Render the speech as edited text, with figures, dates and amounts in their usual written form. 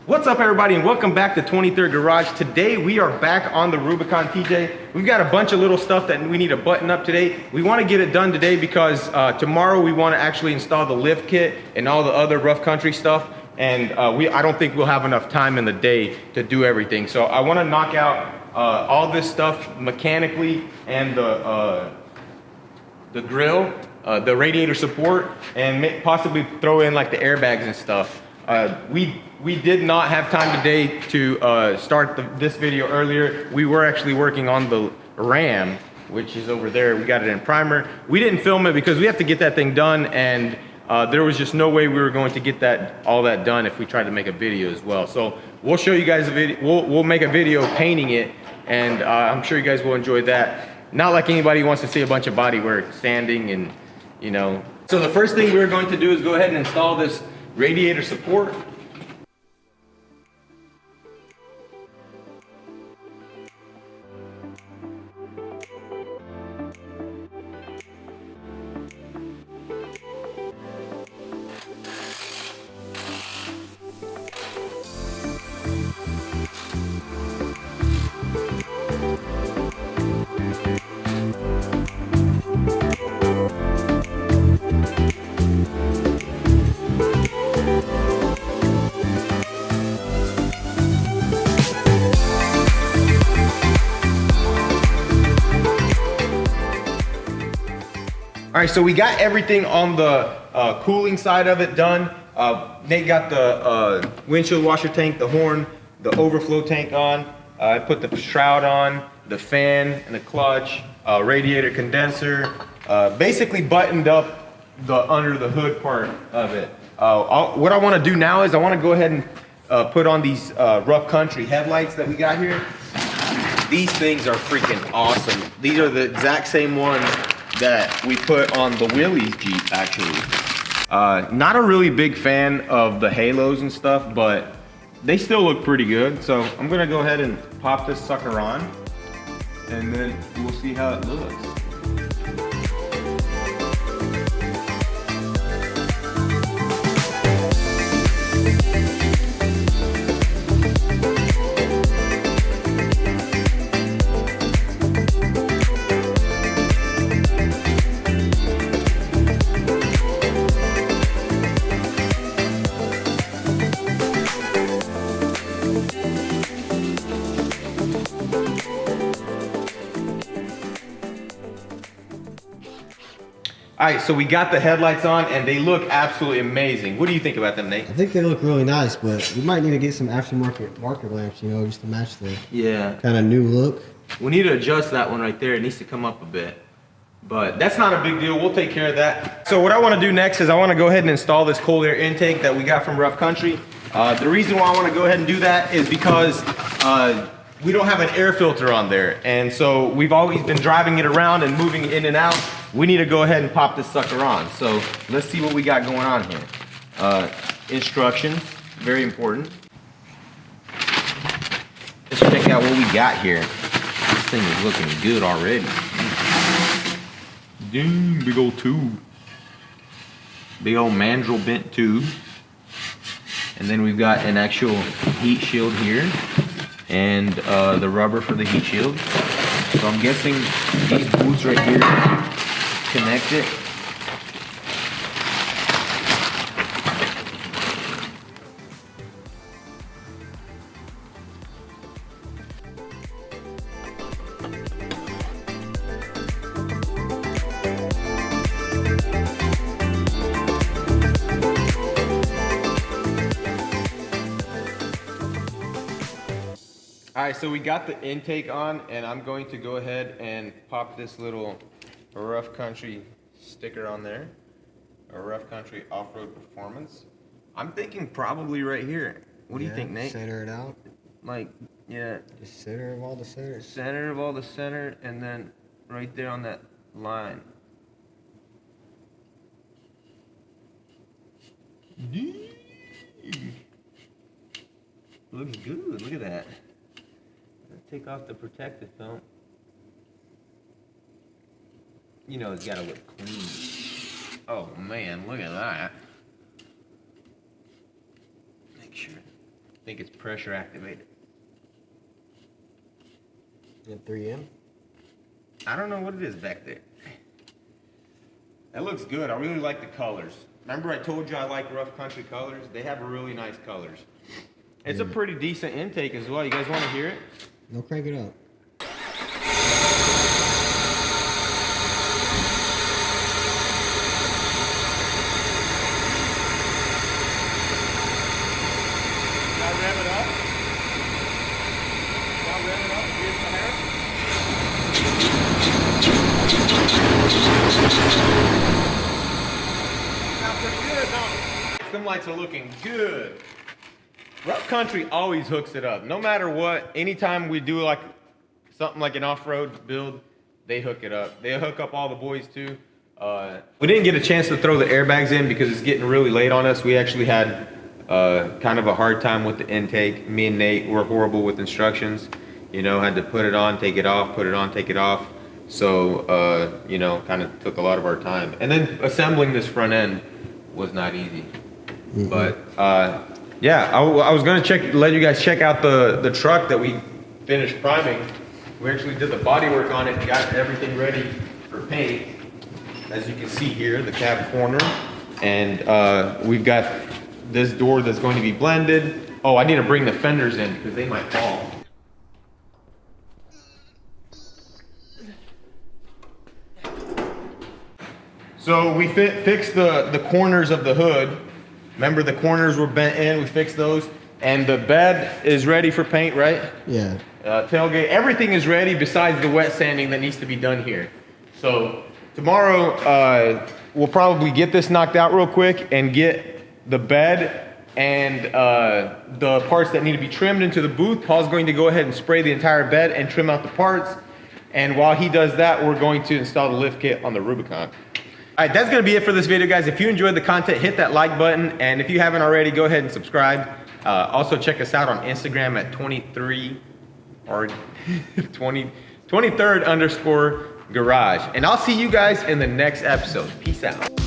What's up, everybody, and welcome back to 23rd Garage. Today we are back on the Rubicon, TJ. We've got a bunch of little stuff that we need to button up today. We want to get it done today because tomorrow we want to actually install the lift kit and all the other rough country stuff. And I don't think we'll have enough time in the day to do everything. So I want to knock out all this stuff mechanically, and the grill, the radiator support, and possibly throw in like the airbags and stuff. We did not have time today to start this video earlier. We were actually working on the Ram, which is over there. We got it in primer. We didn't film it because we have to get that thing done, and there was just no way we were going to get all that done if we tried to make a video as well. So we'll show you guys a video. We'll make a video painting it, and I'm sure you guys will enjoy that. Not like anybody wants to see a bunch of body work, sanding, and you know. So the first thing we're going to do is go ahead and install this radiator support. All right, so we got everything on the cooling side of it done. Nate got the windshield washer tank, the horn, the overflow tank on. I put the shroud on, the fan and the clutch, radiator condenser, basically buttoned up the under the hood part of it. What I want to do now is I want to go ahead and put on these rough country headlights that we got here. These things are freaking awesome. These are the exact same ones that we put on the Willys Jeep, actually. Not a really big fan of the halos and stuff, but they still look pretty good. So I'm gonna go ahead and pop this sucker on, and then we'll see how it looks. All right, so we got the headlights on, and they look absolutely amazing. What do you think about them, Nate? I think they look really nice, but we might need to get some aftermarket marker lamps, you know, just to match the kind of new look. We need to adjust that one right there. It needs to come up a bit, but that's not a big deal. We'll take care of that. So what I want to do next is I want to go ahead and install this cold air intake that we got from Rough Country. The reason why I want to go ahead and do that is because we don't have an air filter on there, and so we've always been driving it around and moving it in and out. We need to go ahead and pop this sucker on. So let's see what we got going on here. Instructions, very important. Let's check out what we got here. This thing is looking good already. Dang, big old tube. Big old mandrel bent tube. And then we've got an actual heat shield here, and the rubber for the heat shield. So I'm guessing these boots right here connect it. All right, so we got the intake on, and I'm going to go ahead and pop this little Rough Country sticker on there. A Rough Country Off-Road Performance. I'm thinking probably right here. What do you think, Nate? Center it out. Like, yeah. The center of all the centers. Center of all the center, and then right there on that line. Looks good. Look at that. Take off the protective film. You know it's gotta look clean. Oh man, look at that. Make sure. I think it's pressure activated. At 3M? I don't know what it is back there. That looks good. I really like the colors. Remember I told you I like rough country colors? They have really nice colors. It's a pretty decent intake as well. You guys want to hear it? No, crank it up. Now rev it up. Now rev it up. Here's the hair. Sounds pretty good, don't it? Them lights are looking good. Rough Country always hooks it up. No matter what, anytime we do like something like an off-road build, they hook it up. They hook up all the boys too. We didn't get a chance to throw the airbags in because it's getting really late on us. We actually had kind of a hard time with the intake. Me and Nate were horrible with instructions. You know, had to put it on, take it off, put it on, take it off. So, you know, kind of took a lot of our time. And then assembling this front end was not easy. But yeah, I was gonna let you guys check out the truck that we finished priming. We actually did the body work on it and got everything ready for paint. As you can see here, the cab corner. And we've got this door that's going to be blended. Oh, I need to bring the fenders in because they might fall. So we fixed the corners of the hood. Remember the corners were bent in, we fixed those. And the bed is ready for paint, right? Yeah. Tailgate, everything is ready besides the wet sanding that needs to be done here. So tomorrow, we'll probably get this knocked out real quick and get the bed and the parts that need to be trimmed into the booth. Paul's going to go ahead and spray the entire bed and trim out the parts. And while he does that, we're going to install the lift kit on the Rubicon. All right, that's gonna be it for this video, guys. If you enjoyed the content, hit that like button. And if you haven't already, go ahead and subscribe. Also check us out on Instagram at 23 or 23rd_garage. And I'll see you guys in the next episode. Peace out.